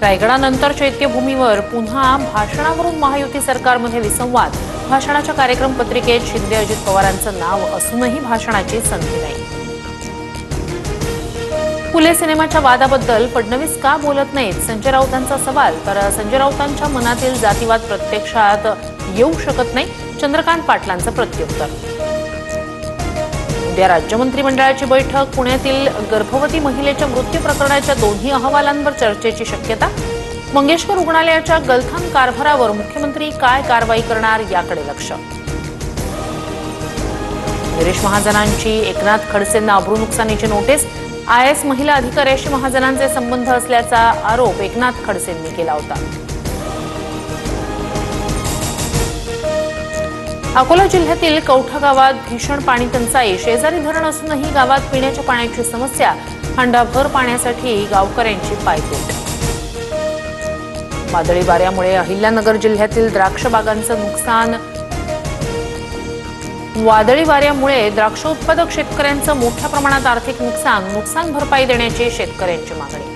रायगडानंतर चैत्यभूमीवर पुन्हा भाषणावरून महायुती सरकारमध्ये विसंवाद। भाषणाच्या कार्यक्रम पत्रिकेत शिंदे अजित पवारांचं नाव असूनही भाषणाची संधी नाही। फुले सिनेमाच्या वादाबद्दल फडणवीस का बोलत नाहीत, संजय राऊतांचा सवाल। तर संजय राऊतांच्या मनातील जातीवाद प्रत्यक्षात येऊ शकत नाही, चंद्रकांत पाटलांचं प्रत्युत्तर। उद्या राज्य मंत्रिमंडळाची बैठक। पुण्यातील गर्भवती महिलेच्या मृत्यू प्रकरणाच्या दोन्ही अहवालांवर चर्चेची शक्यता। मंगेशकर रुग्णालयाच्या गलथान कारभारावर मुख्यमंत्री काय कारवाई करणार याकडे लक्ष। गिरीश महाजनांची एकनाथ खडसेंना अब्रू नुकसानीची नोटीस। IAS महिला अधिकाऱ्याशी महाजनांचे संबंध असल्याचा आरोप एकनाथ खडसेंनी केला होता। अकोला जिल्ह्यातील कौठा गावात भीषण पाणी टंचाई। शेजारी धरण असूनही गावात पिण्याच्या पाण्याची समस्या। हंडाभर पाण्यासाठी गावकऱ्यांची पायपीट। वादळी वाऱ्यामुळे अहिल्यानगर जिल्ह्यातील द्राक्ष बागांचं नुकसान। वादळी वाऱ्यामुळे द्राक्ष उत्पादक शेतकऱ्यांचं मोठ्या प्रमाणात आर्थिक नुकसान भरपाई देण्याची शेतकऱ्यांची मागणी।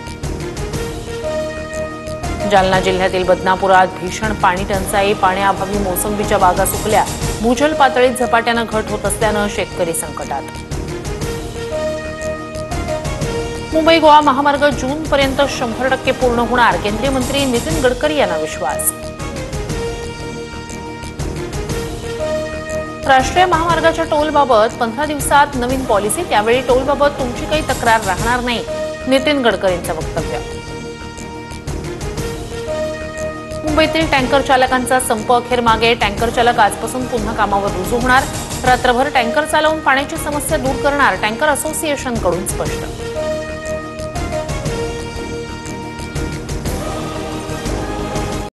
जालना जिल्ह्यातील बदनापुरात भीषण पाणी टंचाई। पाण्याअभावी मोसंबीच्या बागा सुकल्या। भूजल पातळीत झपाट्यानं घट होत असल्यानं शेतकरी संकटात। मुंबई गोवा महामार्ग जूनपर्यंत 100% पूर्ण होणार, केंद्रीय मंत्री नितीन गडकरी यांना विश्वास। राष्ट्रीय महामार्गाच्या टोलबाबत 15 दिवसात नवीन पॉलिसी। त्यावेळी टोलबाबत तुमची काही तक्रार राहणार नाही, नितीन गडकरींचं वक्तव्य। मुंबईतील टँकर चालकांचा संप अखेर मागे। टँकर चालक आजपासून पुन्हा कामावर रुजू होणार। रात्रभर टँकर चालवून पाण्याची समस्या दूर करणार, टँकर असोसिएशनकडून स्पष्ट।